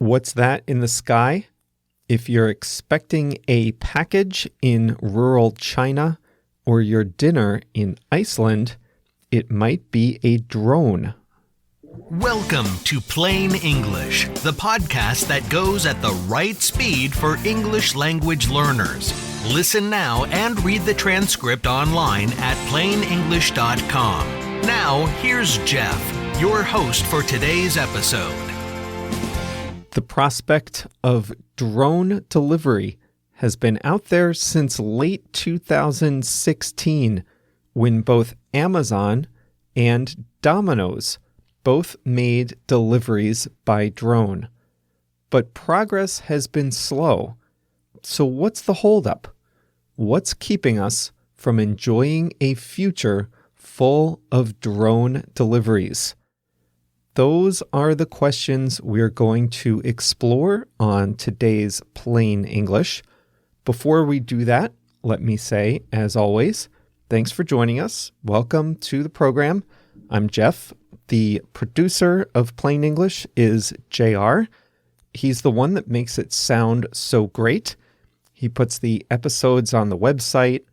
What's that in the sky? If you're expecting a package in rural China or your dinner in Iceland, it might be a drone. Welcome to Plain English, the podcast that goes at the right speed for English language learners. Listen now and read the transcript online at plainenglish.com. Now, here's Jeff, your host for today's episode. The prospect of drone delivery has been out there since late 2016, when both Amazon and Domino's both made deliveries by drone. But progress has been slow. So what's the holdup? What's keeping us from enjoying a future full of drone deliveries? Those are the questions we're going to explore on today's Plain English. Before we do that, let me say, as always, thanks for joining us. Welcome to the program. I'm Jeff. The producer of Plain English is JR. He's the one that makes it sound so great. He puts the episodes on the website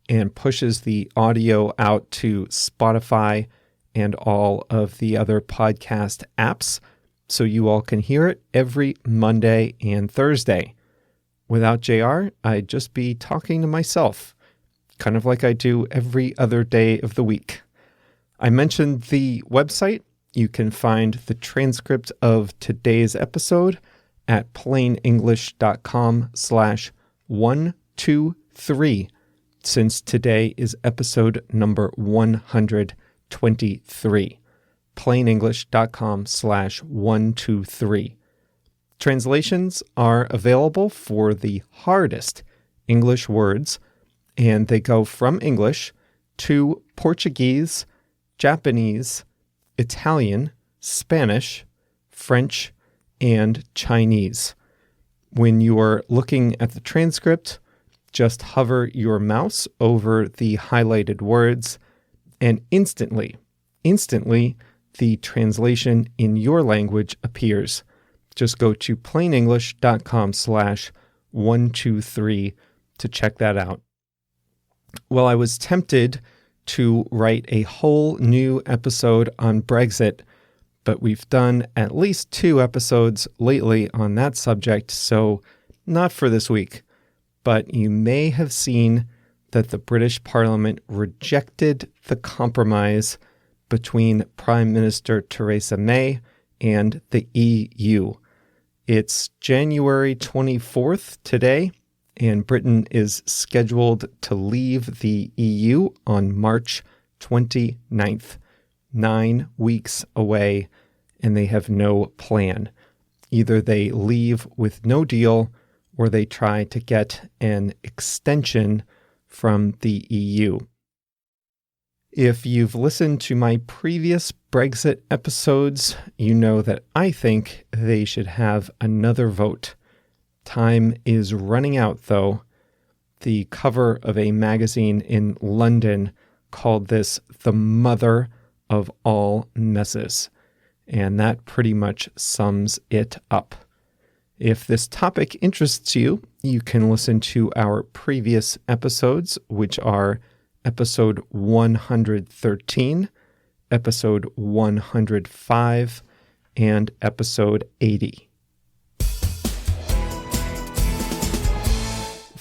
and pushes the audio out to Spotify and all of the other podcast apps so you all can hear it every Monday and Thursday. Without JR, I'd just be talking to myself, kind of like I do every other day of the week. I mentioned the website. You can find the transcript of today's episode at plainenglish.com/123, since today is episode number 123. plainenglish.com/123. Translations are available for the hardest English words, and they go from English to Portuguese, Japanese, Italian, Spanish, French, and Chinese. When you are looking at the transcript, just hover your mouse over the highlighted words, and instantly, the translation in your language appears. Just go to plainenglish.com/123 to check that out. Well, I was tempted to write a whole new episode on Brexit, but we've done at least 2 episodes lately on that subject, so not for this week. But you may have seen that the British Parliament rejected the compromise between Prime Minister Theresa May and the EU. It's January 24th today, and Britain is scheduled to leave the EU on March 29th. 9 weeks away, and they have no plan. Either they leave with no deal, or they try to get an extension from the EU. If you've listened to my previous Brexit episodes, you know that I think they should have another vote. Time is running out, though. The cover of a magazine in London called this the mother of all messes, and that pretty much sums it up. If this topic interests you, you can listen to our previous episodes, which are episode 113, episode 105, and episode 80.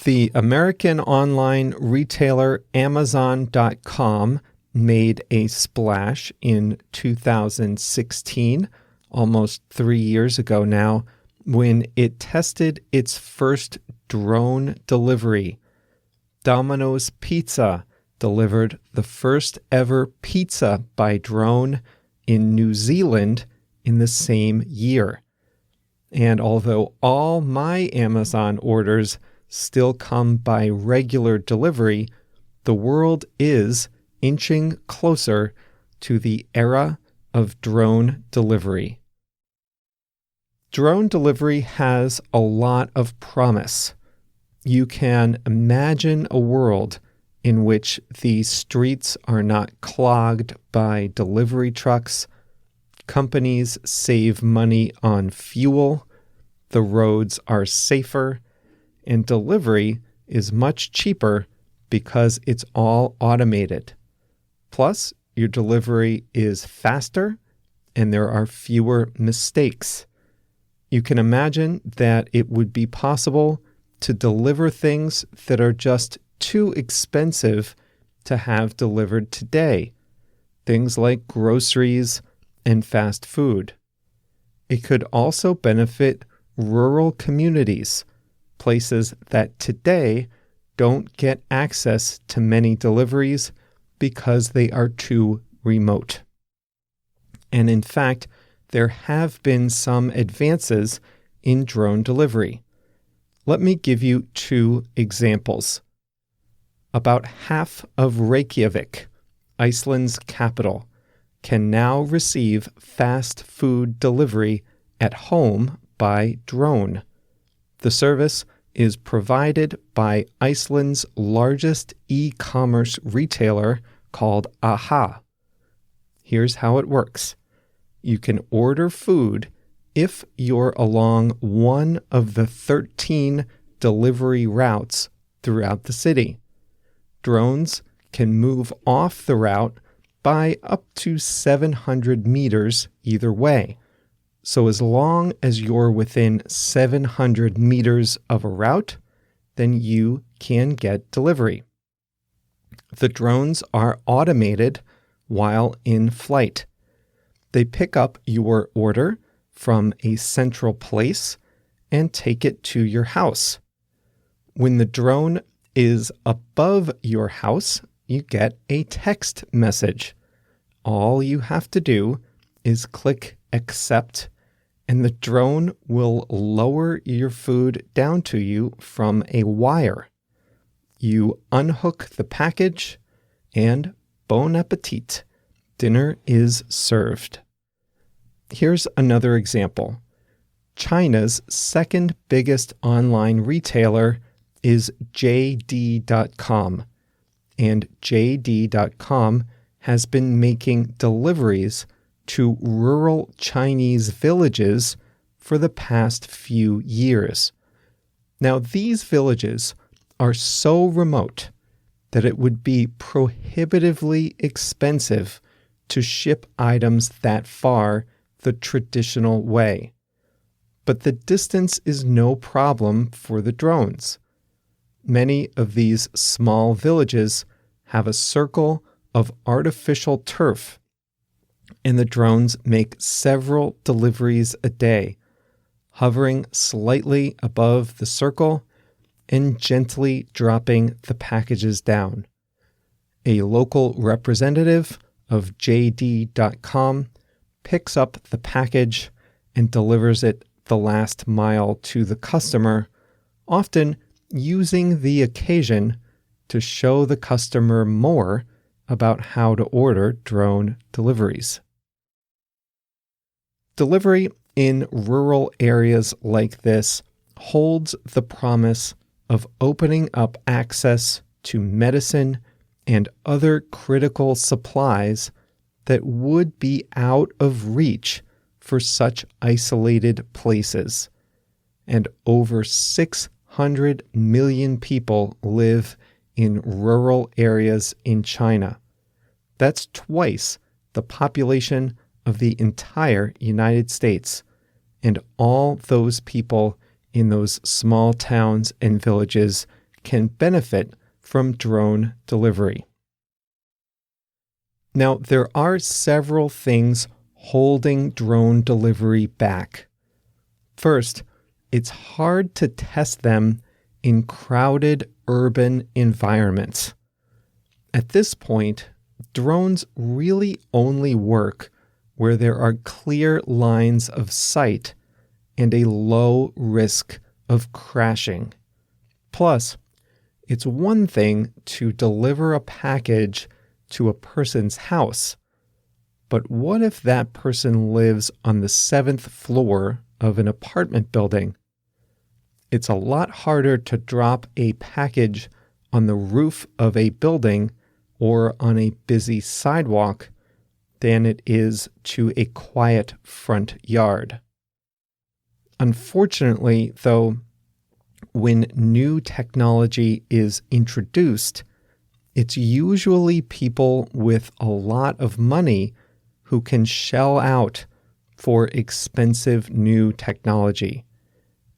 The American online retailer Amazon.com made a splash in 2016, almost 3 years ago now, when it tested its first drone delivery. Domino's Pizza delivered the first ever pizza by drone in New Zealand in the same year. And although all my Amazon orders still come by regular delivery, the world is inching closer to the era of drone delivery. Drone delivery has a lot of promise. You can imagine a world in which the streets are not clogged by delivery trucks, companies save money on fuel, the roads are safer, and delivery is much cheaper because it's all automated. Plus, your delivery is faster and there are fewer mistakes. You can imagine that it would be possible to deliver things that are just too expensive to have delivered today. Things like groceries and fast food. It could also benefit rural communities, places that today don't get access to many deliveries because they are too remote. And in fact, there have been some advances in drone delivery. Let me give you 2 examples. About half of Reykjavik, Iceland's capital, can now receive fast food delivery at home by drone. The service is provided by Iceland's largest e-commerce retailer called ahora. Here's how it works. You can order food if you're along one of the 13 delivery routes throughout the city. Drones can move off the route by up to 700 meters either way. So as long as you're within 700 meters of a route, then you can get delivery. The drones are automated while in flight. They pick up your order from a central place and take it to your house. When the drone is above your house, you get a text message. All you have to do is click accept, and the drone will lower your food down to you from a wire. You unhook the package, and bon appetit, dinner is served. Here's another example. China's second biggest online retailer is JD.com, and JD.com has been making deliveries to rural Chinese villages for the past few years. Now, these villages are so remote that it would be prohibitively expensive to ship items that far the traditional way. But the distance is no problem for the drones. Many of these small villages have a circle of artificial turf, and the drones make several deliveries a day, hovering slightly above the circle and gently dropping the packages down. A local representative of JD.com picks up the package and delivers it the last mile to the customer, often using the occasion to show the customer more about how to order drone deliveries. Delivery in rural areas like this holds the promise of opening up access to medicine and other critical supplies that would be out of reach for such isolated places. And over 600 million people live in rural areas in China. That's twice the population of the entire United States, and all those people in those small towns and villages can benefit from drone delivery. Now, there are several things holding drone delivery back. First, it's hard to test them in crowded urban environments. At this point, drones really only work where there are clear lines of sight and a low risk of crashing. Plus, it's one thing to deliver a package to a person's house, but what if that person lives on the 7th floor of an apartment building? It's a lot harder to drop a package on the roof of a building or on a busy sidewalk than it is to a quiet front yard. Unfortunately, though, when new technology is introduced, it's usually people with a lot of money who can shell out for expensive new technology.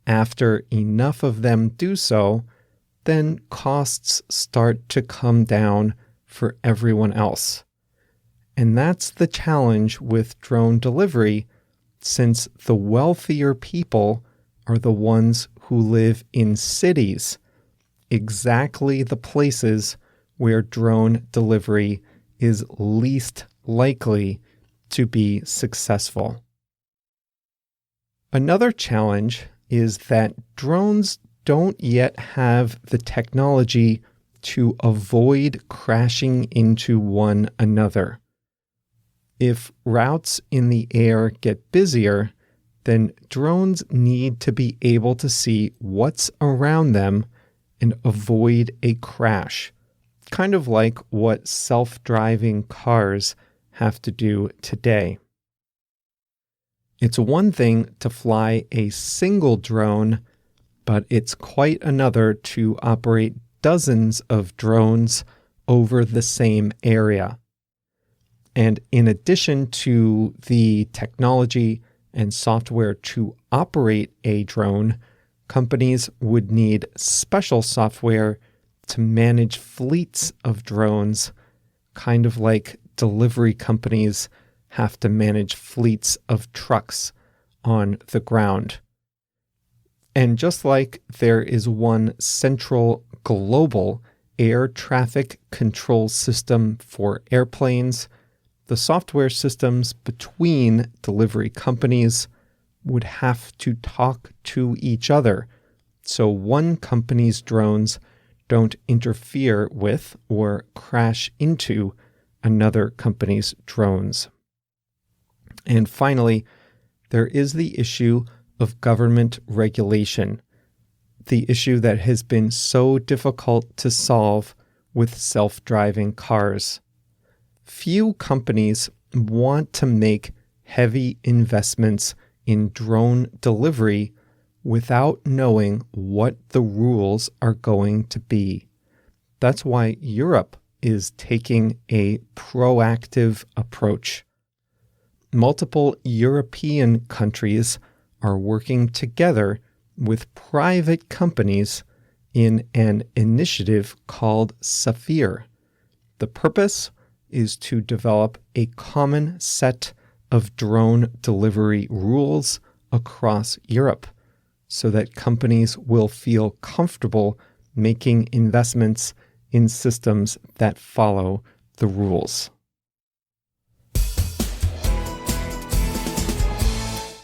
After enough of them do so, then costs start to come down for everyone else. And that's the challenge with drone delivery, since the wealthier people are the ones who live in cities, exactly the places where drone delivery is least likely to be successful. Another challenge is that drones don't yet have the technology to avoid crashing into one another. If routes in the air get busier, then drones need to be able to see what's around them and avoid a crash, kind of like what self-driving cars have to do today. It's one thing to fly a single drone, but it's quite another to operate dozens of drones over the same area. And in addition to the technology and software to operate a drone, companies would need special software to manage fleets of drones, kind of like delivery companies have to manage fleets of trucks on the ground. And just like there is one central global air traffic control system for airplanes, the software systems between delivery companies would have to talk to each other, so one company's drones don't interfere with or crash into another company's drones. And finally, there is the issue of government regulation, the issue that has been so difficult to solve with self-driving cars. Few companies want to make heavy investments in drone delivery without knowing what the rules are going to be. That's why Europe is taking a proactive approach. Multiple European countries are working together with private companies in an initiative called Saphir. The purpose is to develop a common set of drone delivery rules across Europe so that companies will feel comfortable making investments in systems that follow the rules.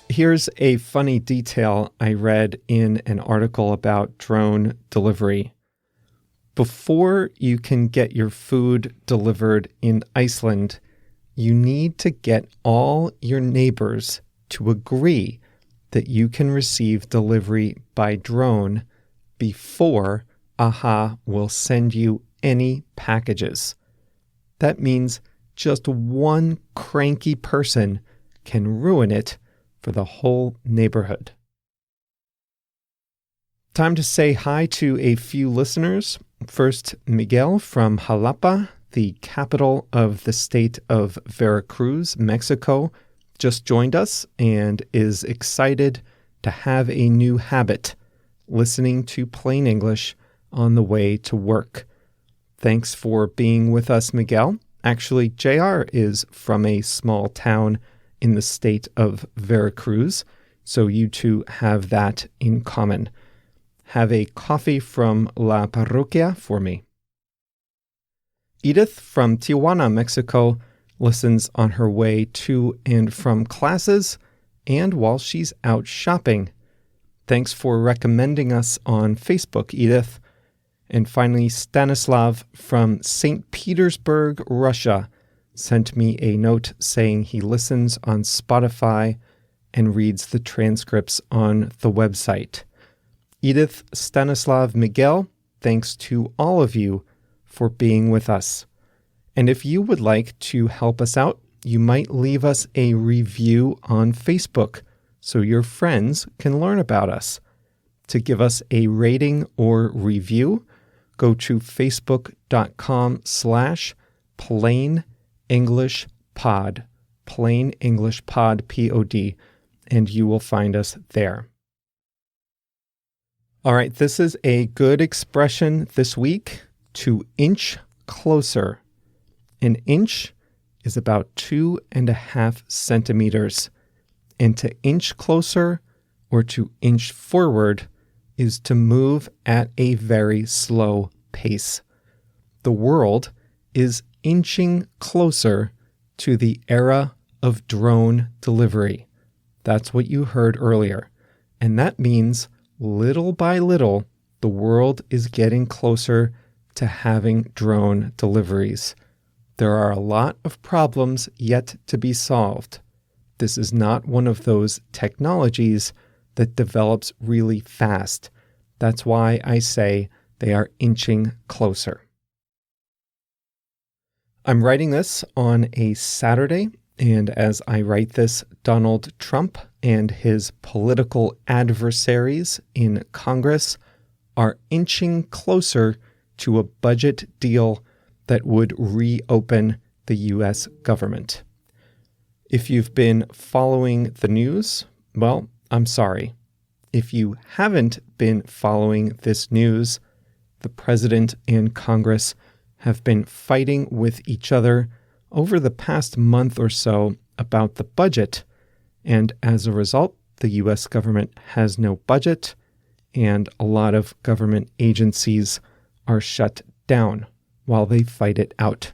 Here's a funny detail I read in an article about drone delivery. Before you can get your food delivered in Iceland, you need to get all your neighbors to agree that you can receive delivery by drone before AHA will send you any packages. That means just one cranky person can ruin it for the whole neighborhood. Time to say hi to a few listeners. First, Miguel from Jalapa, the capital of the state of Veracruz, Mexico, just joined us and is excited to have a new habit, listening to plain English on the way to work. Thanks for being with us, Miguel. Actually, JR is from a small town in the state of Veracruz, so you two have that in common. Have a coffee from La Parroquia for me. Edith from Tijuana, Mexico, listens on her way to and from classes and while she's out shopping. Thanks for recommending us on Facebook, Edith. And finally, Stanislav from St. Petersburg, Russia, sent me a note saying he listens on Spotify and reads the transcripts on the website. Edith, Stanislav, Miguel, thanks to all of you for being with us. And if you would like to help us out, you might leave us a review on Facebook so your friends can learn about us. To give us a rating or review, go to facebook.com/plainenglishpod, Plain English Pod, P-O-D, and you will find us there. All right, this is a good expression this week, to inch closer. An inch is about 2.5 centimeters, and to inch closer or to inch forward is to move at a very slow pace. The world is inching closer to the era of drone delivery. That's what you heard earlier. And that means little by little, the world is getting closer to having drone deliveries. There are a lot of problems yet to be solved. This is not one of those technologies that develops really fast. That's why I say they are inching closer. I'm writing this on a Saturday, and as I write this, Donald Trump and his political adversaries in Congress are inching closer to a budget deal that would reopen the U.S. government. If you've been following the news, well, I'm sorry. If you haven't been following this news, the president and Congress have been fighting with each other over the past month or so about the budget, and as a result, the U.S. government has no budget, and a lot of government agencies are shut down while they fight it out.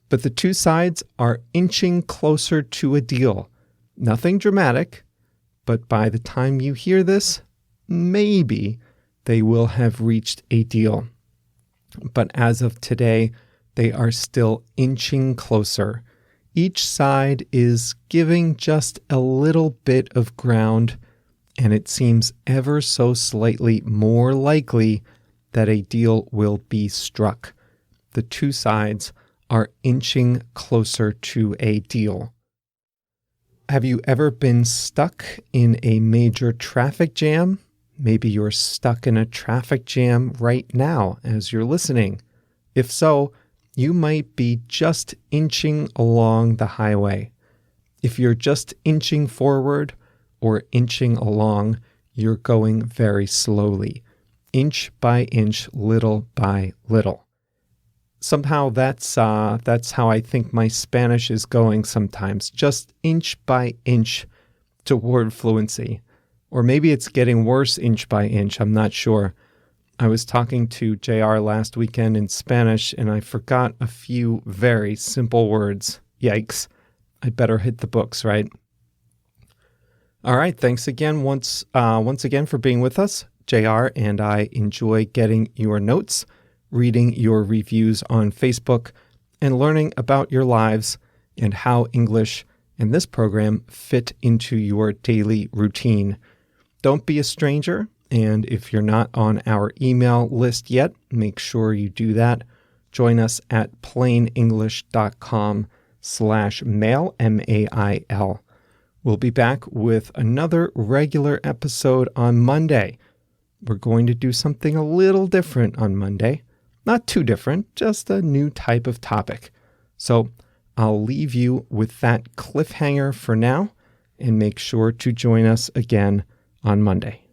But the two sides are inching closer to a deal. Nothing dramatic, but by the time you hear this, maybe they will have reached a deal. But as of today, they are still inching closer. Each side is giving just a little bit of ground, and it seems ever so slightly more likely that a deal will be struck. The two sides are inching closer to a deal. Have you ever been stuck in a major traffic jam? Maybe you're stuck in a traffic jam right now as you're listening. If so, you might be just inching along the highway. If you're just inching forward or inching along, you're going very slowly, inch by inch, little by little. Somehow that's how I think my Spanish is going sometimes, just inch by inch toward fluency. Or maybe it's getting worse inch by inch, I'm not sure. I was talking to JR last weekend in Spanish, and I forgot a few very simple words. Yikes. I better hit the books, right? All right, thanks again once again for being with us. JR and I enjoy getting your notes, reading your reviews on Facebook, and learning about your lives and how English and this program fit into your daily routine. Don't be a stranger, and if you're not on our email list yet, make sure you do that. Join us at plainenglish.com/mail, M-A-I-L. We'll be back with another regular episode on Monday. We're going to do something a little different on Monday. Not too different, just a new type of topic. So I'll leave you with that cliffhanger for now, and make sure to join us again on Monday.